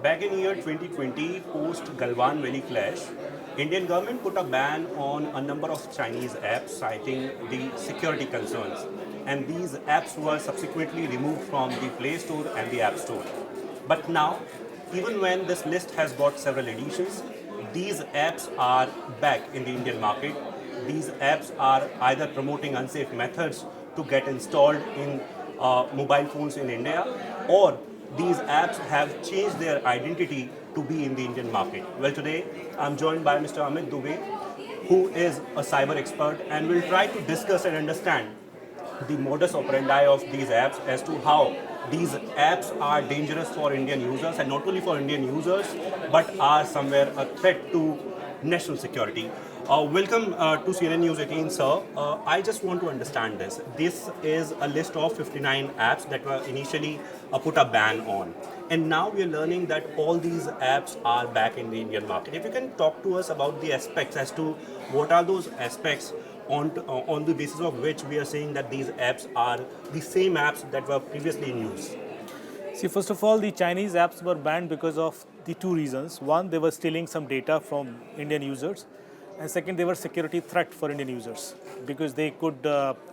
Back in year 2020, post Galwan Valley clash, Indian government put a ban on a number of Chinese apps citing the security concerns. And these apps were subsequently removed from the Play Store and the App Store. But now, even when this list has got several editions, these apps are back in the Indian market. These apps are either promoting unsafe methods to get installed in mobile phones in India, or these apps have changed their identity to be in the Indian market. Well, today I'm joined by Mr. Amit Dubey, who is a cyber expert, and will try to discuss and understand the modus operandi of these apps as to how these apps are dangerous for Indian users, and not only for Indian users but are somewhere a threat to national security. Welcome to CNN News 18, sir. I just want to understand this. This is a list of 59 apps that were initially put a ban on. And now we are learning that all these apps are back in the Indian market. If you can talk to us about the aspects as to what are those aspects on the basis of which we are saying that these apps are the same apps that were previously in use. See, first of all, the Chinese apps were banned because of the two reasons. One, they were stealing some data from Indian users. And second, they were security threat for Indian users because they could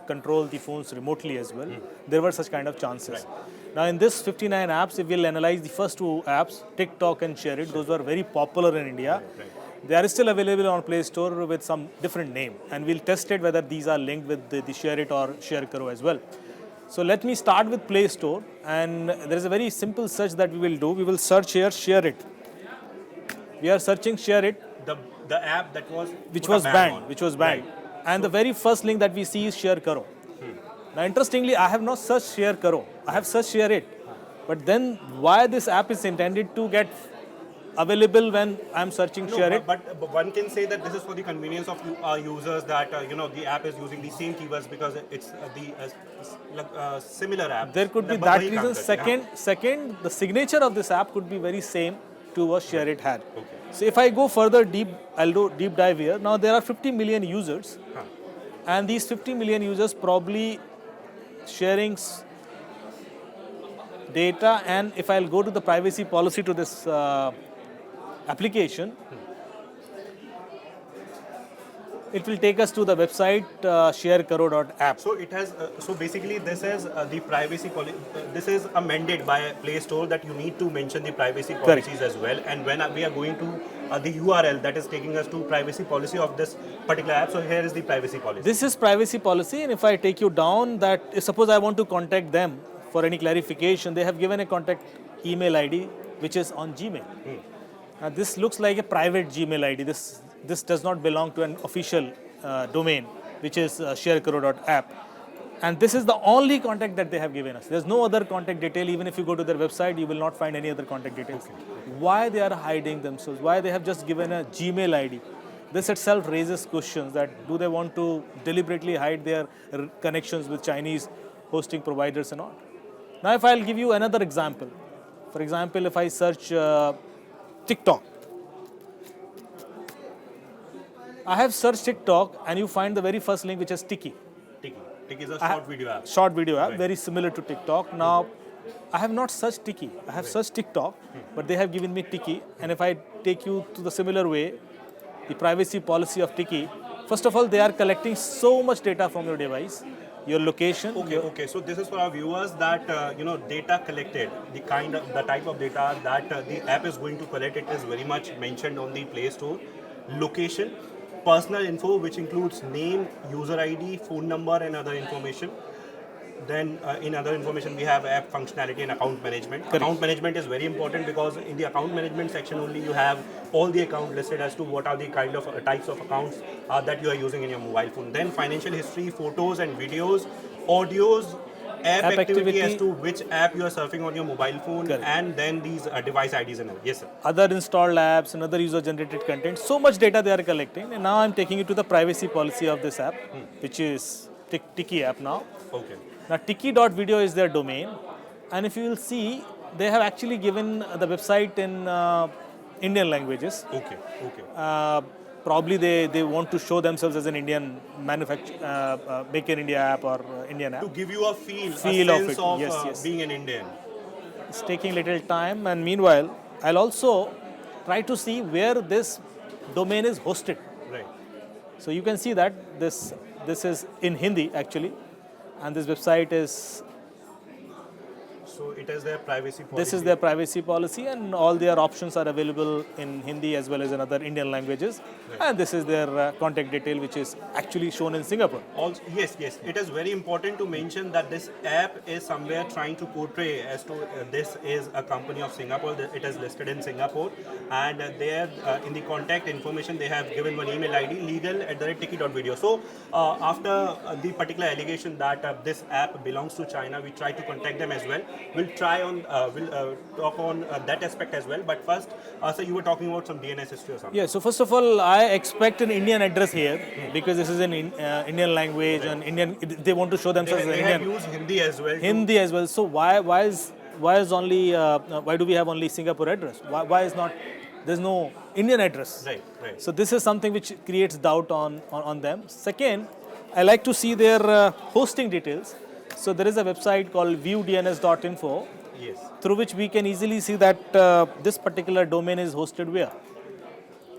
control the phones remotely as well. There were such kind of chances. Right. Now, in this 59 apps, if we'll analyze the first two apps, TikTok and Share It, those were very popular in India. Right. They are still available on Play Store with some different name. And we'll test it whether these are linked with the Share It or Share Karo as well. So let me start with Play Store. And there is a very simple search that we will do. We will search here, Share It. We are searching Share It. The app that was banned. Right. And the very first link that we see is Share Karo. Now, interestingly, I have not searched Share Karo. I have searched Share It. But then, why this app is intended to get available when I'm searching Share It? But one can say that this is for the convenience of users, that the app is using the same keywords because it's the similar app. There could be that reason. Second, the signature of this app could be very same to what Share It had. Okay. So if I go further deep, I'll do deep dive here. Now there are 50 million users, and these 50 million users probably sharing data. And if I'll go to the privacy policy to this application, it will take us to the website sharekaro.app. So it has. So basically, this is the privacy policy. This is a mandate by Play Store that you need to mention the privacy policies as well. And when we are going to the URL that is taking us to privacy policy of this particular app. So here is the privacy policy. This is privacy policy, and if I take you down, that suppose I want to contact them for any clarification, they have given a contact email ID which is on Gmail. Now this looks like a private Gmail ID. This does not belong to an official domain, which is sharekaro.app. And this is the only contact that they have given us. There's no other contact detail. Even if you go to their website, you will not find any other contact details. Okay. Why they are hiding themselves? Why they have just given a Gmail ID? This itself raises questions that do they want to deliberately hide their connections with Chinese hosting providers or not? Now, if I'll give you another example. For example, if I search TikTok. I have searched TikTok, and you find the very first link, which is Tiki. Tiki is a short video app. Short video app, very similar to TikTok. Now, I have not searched Tiki. I have searched TikTok, but they have given me Tiki. And if I take you to the similar way, the privacy policy of Tiki, first of all, they are collecting so much data from your device, your location. Okay. So this is for our viewers that data collected, the type of data that the app is going to collect. It is very much mentioned on the Play Store. Location, personal info, which includes name, user ID, phone number, and other information. Then in other information, we have app functionality and account management. Correct. Account management is very important because in the account management section only you have all the accounts listed as to what are the kind of types of accounts that you are using in your mobile phone. Then financial history, photos and videos, audios, app activity as to which app you are surfing on your mobile phone. Correct. And then these device IDs and all. Yes, sir. Other installed apps and other user-generated content. So much data they are collecting. And now I'm taking you to the privacy policy of this app, which is Tiki app now. Okay. Now, Tiki.video is their domain. And if you will see, they have actually given the website in Indian languages. Okay. Probably they want to show themselves as an Indian manufacturer, Make in India app or Indian app. To give you a sense of it. Of yes. being an Indian. It's taking little time, and meanwhile, I'll also try to see where this domain is hosted. Right. So you can see that this is in Hindi actually, and this website is. So it is their privacy policy. This is their privacy policy, and all their options are available in Hindi as well as in other Indian languages. Right. And this is their contact detail, which is actually shown in Singapore. Also, yes. It is very important to mention that this app is somewhere trying to portray as to this is a company of Singapore. That it is listed in Singapore, and there in the contact information they have given one email ID, legal@tiki.video. So after the particular allegation that this app belongs to China, we try to contact them as well. We'll talk on that aspect as well. But first, so you were talking about some DNS history or something. Yeah, so first of all, I expect an Indian address here because this is in Indian language and Indian. They want to show themselves as They Indian. have used Hindi as well. Hindi as well. So why do we have only Singapore address? Why is not there's no Indian address? Right. So this is something which creates doubt on them. Second, I like to see their hosting details. So there is a website called viewdns.info. Yes. Through which we can easily see that this particular domain is hosted where.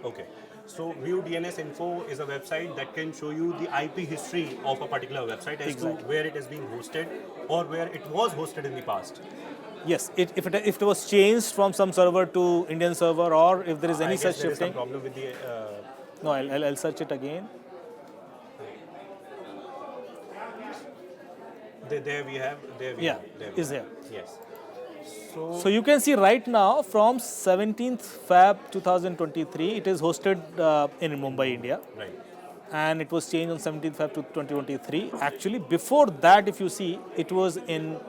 Okay. So View DNS Info is a website that can show you the IP history of a particular website as to where it is being hosted or where it was hosted in the past. Yes, if it was changed from some server to Indian server, or if there is any I guess such there is some shifting. problem with the. No, I'll search it again. There we have. There we Yeah, have. There we is have. here. Yes. So, So you can see right now from 17th Feb 2023, it is hosted in Mumbai, India. right. And it was changed on 17th Feb 2023. Actually, before that, if you see, it was in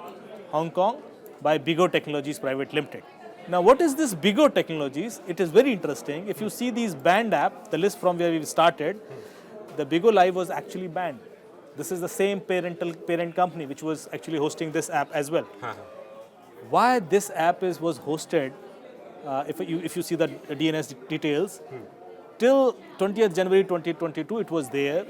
Hong Kong by Bigo Technologies Private Limited. Now, what is this Bigo Technologies? It is very interesting. If you see these banned app, the list from where we started, the Bigo Live was actually banned. This is the same parent company which was actually hosting this app as well. Why this app was hosted, if you see the DNS details, till 20th January 2022 it was there,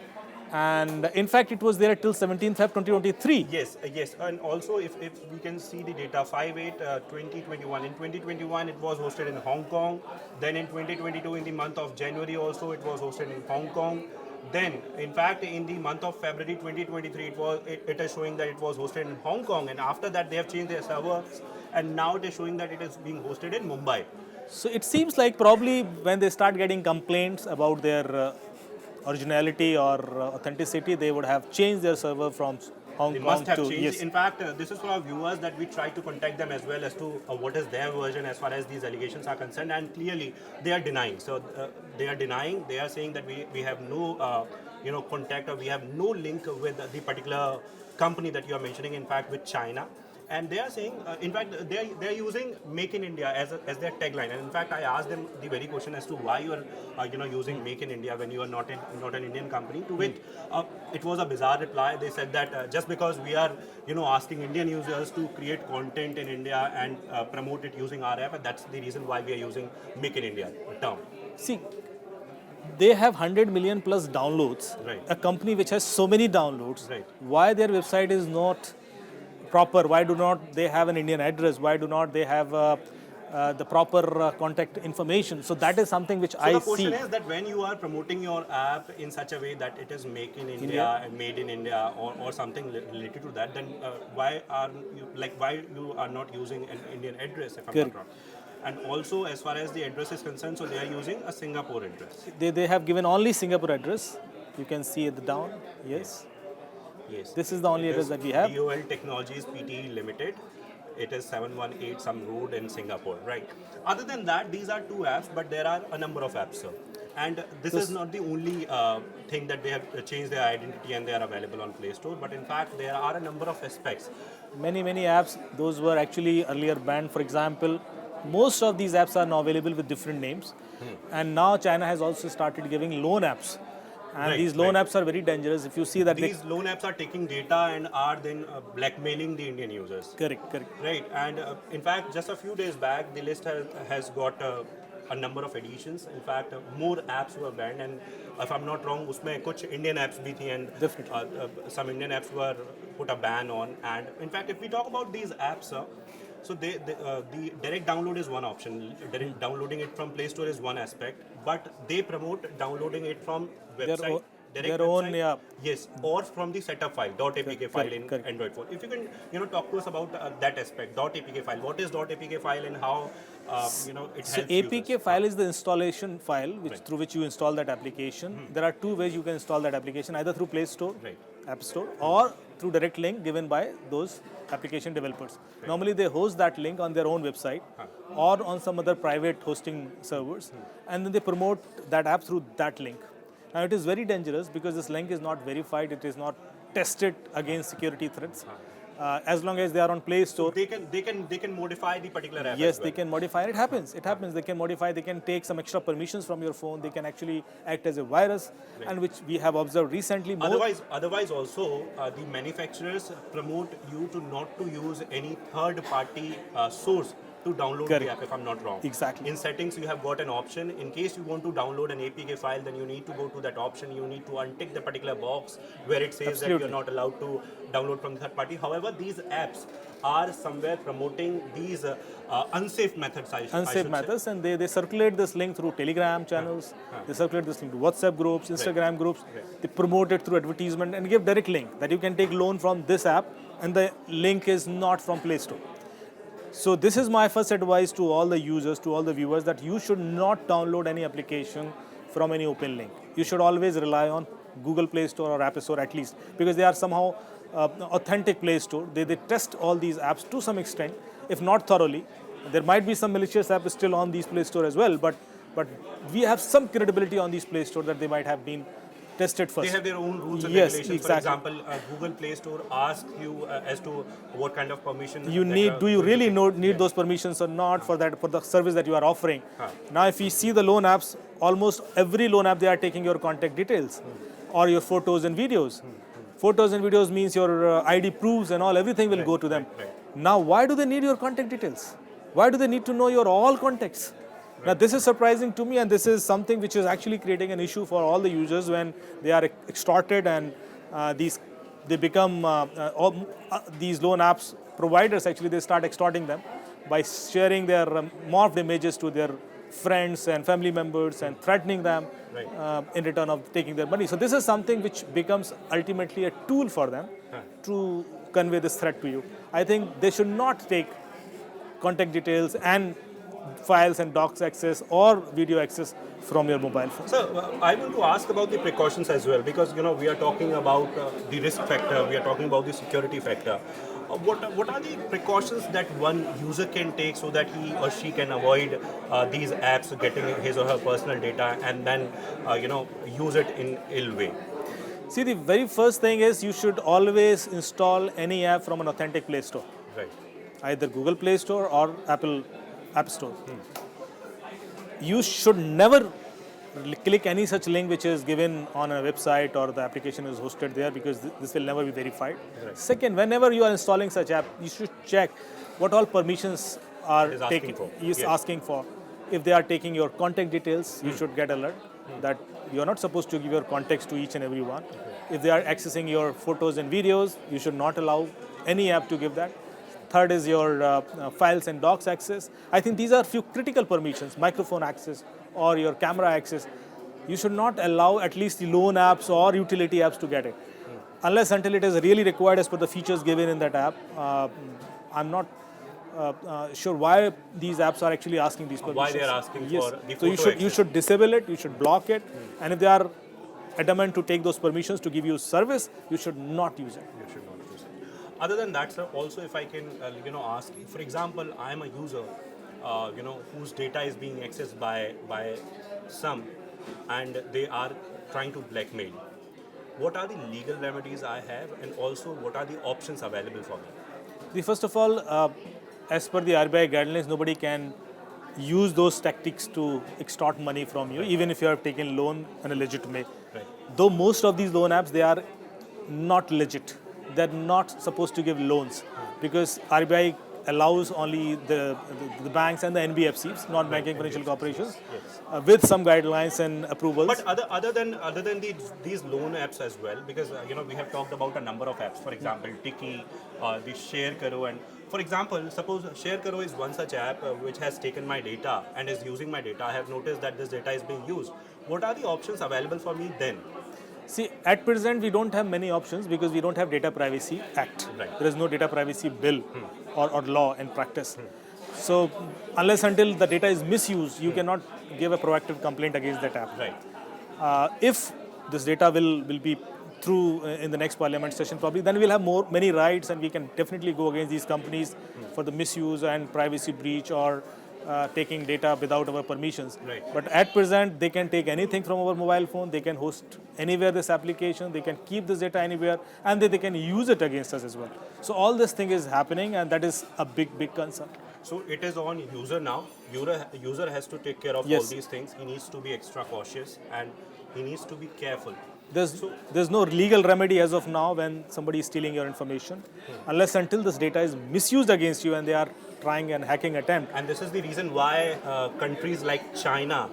and in fact it was there till 17th Feb 2023. Yes. And also if we can see the data, 5/8/2021. In 2021 it was hosted in Hong Kong. Then in 2022 in the month of January also it was hosted in Hong Kong. Then, in fact, in the month of February 2023, it is showing that it was hosted in Hong Kong, and after that they have changed their servers, and now it is showing that it is being hosted in Mumbai. So it seems like probably when they start getting complaints about their originality or authenticity, they would have changed their server from Hong They Kong must have to changed. yes. In fact, this is for our viewers that we try to contact them as well as to what is their version as far as these allegations are concerned, and clearly they are denying. So they are denying. They are saying that we have no contact or we have no link with the particular company that you are mentioning. In fact, with China. And they are saying, in fact, they are using "Make in India" as their tagline. And in fact, I asked them the very question as to why you are, using "Make in India" when you are not an Indian company. To which it was a bizarre reply. They said that just because we are, asking Indian users to create content in India and promote it using our app, that's the reason why we are using "Make in India" term. See, they have 100 million plus downloads. Right. A company which has so many downloads. Right. Why their website is not proper? Why do not they have an Indian address? Why do not they have the proper contact information? So that is something which I the question see. is that when you are promoting your app in such a way that it is "Make in India" and "Made in India" or something related to that, then why you are not using an Indian address, if I'm not wrong? And also, as far as the address is concerned, so they are using a Singapore address. They have given only Singapore address. You can see at the down. Yes. Yes. This is the only address that we have. DOL Technologies Pte Limited. It is 718 some road in Singapore, right? Other than that, these are two apps, but there are a number of apps, sir. And this is not the only thing that they have changed their identity and they are available on Play Store. But in fact, there are a number of aspects. Many apps, those were actually earlier banned. For example, most of these apps are now available with different names. And now China has also started giving loan apps. And these loan apps are very dangerous. If you see that these loan apps are taking data and are then blackmailing the Indian users. Correct. Right. And in fact, just a few days back, the list has got a number of additions. In fact, more apps were banned, and if I'm not wrong, उसमें कुछ Indian apps भी थी, and some Indian apps were put a ban on. And in fact, if we talk about these apps, So the direct download is one option. Direct downloading it from Play Store is one aspect, but they promote downloading it from website. own- Direct their own, website, yeah. yes, or from the setup file, .apk file in correct. Android phone. If you can, talk to us about that aspect, .apk file. What is .apk file and how, it So helps APK users? file is the installation file Right. through which you install that application. There are two ways you can install that application, either through Play Store, Right. App Store, or through direct link given by those application developers. Normally they host that link on their own website or on some other private hosting servers, and then they promote that app through that link. Now it is very dangerous because this link is not verified, it is not tested against security threats. As long as they are on Play Store, They can modify the particular app. yes, as well. they can modify. It happens. It happens. They can modify. They can take some extra permissions from your phone. They can actually act as a virus, and which we have observed recently. Otherwise, also the manufacturers promote you to not to use any third-party source to download Correct. the app. If I'm not wrong, Exactly. In settings, you have got an option. In case you want to download an APK file, then you need to go to that option. You need to untick the particular box where it says that Absolutely. you're not allowed to download from the third party. However, these apps are somewhere promoting these unsafe methods. I Unsafe should say. methods, and they circulate this link through Telegram channels. They circulate this link to WhatsApp groups, Instagram groups. They promote it through advertisement and give direct link that you can take loan from this app, and the link is not from Play Store. So this is my first advice to all the users, to all the viewers, that you should not download any application from any open link. You should always rely on Google Play Store or App Store at least, because they are somehow authentic Play Store. They test all these apps to some extent, if not thoroughly. There might be some malicious apps still on these Play Store as well, but we have some credibility on these Play Store that they might have been tested first. They have their own rules and Yes, regulations. exactly. For example, Google Play Store asks you as to what kind of permission You that need. Do you going to really take. need those permissions or not for the service that you are offering? Now, if you see the loan apps, almost every loan app, they are taking your contact details or your photos and videos. Photos and videos means your ID proofs and all. Everything will go to them. Now, why do they need your contact details? Why do they need to know your all contacts? Now, this is surprising to me, and this is something which is actually creating an issue for all the users when they are extorted, and they become these loan apps providers. Actually, they start extorting them by sharing their morphed images to their friends and family members and threatening them in return of taking their money. So this is something which becomes ultimately a tool for them to convey this threat to you. I think they should not take contact details and files and docs access or video access from your mobile phone. So I want to ask about the precautions as well, because we are talking about the risk factor, we are talking about the security factor. What are the precautions that one user can take so that he or she can avoid these apps getting his or her personal data and then use it in ill way? See, the very first thing is you should always install any app from an authentic Play Store, Right. either Google Play Store or Apple App Store. You should never click any such link which is given on a website or the application is hosted there, because this will never be verified. Right. Second, whenever you are installing such app, you should check what all permissions are It is asking taking. for. Is Yes. asking for. If they are taking your contact details, you should get alert that you are not supposed to give your contacts to each and every one. If they are accessing your photos and videos, you should not allow any app to give that. Third is your files and docs access. I think these are few critical permissions, microphone access or your camera access. You should not allow at least the loan apps or utility apps to get it. Unless until it is really required as per the features given in that app. I'm not sure why these apps are actually asking these permissions. Why they are asking Yes. for the So you photo should access. disable it, you should block it, and if they are adamant to take those permissions to give you service, you should not use it. You should not use it. Other than that, sir, also if I can, ask, for example, I am a user, whose data is being accessed by some, and they are trying to blackmail. What are the legal remedies I have, and also what are the options available for me? First of all, as per the RBI guidelines, nobody can use those tactics to extort money from you, even if you have taken loan in a legit way. Right. Though most of these loan apps, they are not legit. They're not supposed to give loans because RBI allows only the banks and the NBFCs, non-banking financial corporations, with some guidelines and approvals. But other than these loan apps as well, because we have talked about a number of apps. For example, Tiki, the Share Karo, and For example, suppose Share Karo is one such app which has taken my data and is using my data. I have noticed that this data is being used. What are the options available for me then? See, at present, we don't have many options because we don't have Data Privacy Act. Right. There is no data privacy bill or law in practice. So, unless until the data is misused, you cannot give a proactive complaint against that app. Right. If this data will be through in the next parliament session probably, then we'll have many rights and we can definitely go against these companies for the misuse and privacy breach or taking data without our permissions. Right. But at present, they can take anything from our mobile phone, they can host anywhere this application, they can keep this data anywhere, and they can use it against us as well. So all this thing is happening, and that is a big concern. So it is on user now. User has to take care of Yes. all these things. He needs to be extra cautious and he needs to be careful. There's no legal remedy as of now when somebody is stealing your information, unless until this data is misused against you and they are trying an hacking attempt. And this is the reason why countries like China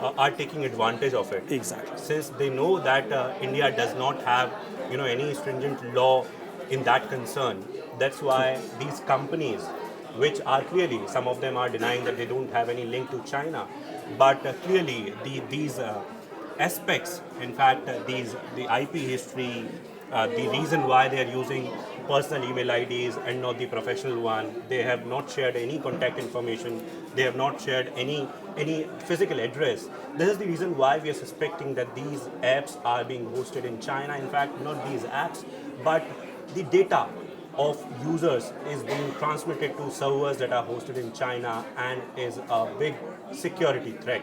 are taking advantage of it. Exactly. Since they know that India does not have, any stringent law in that concern. That's why these companies, which are clearly, some of them are denying that they don't have any link to China, but clearly these aspects, in fact, the IP history, the reason why they are using personal email IDs and not the professional one, they have not shared any contact information, they have not shared any physical address. This is the reason why we are suspecting that these apps are being hosted in China. In fact, not these apps, but the data of users is being transmitted to servers that are hosted in China and is a big security threat.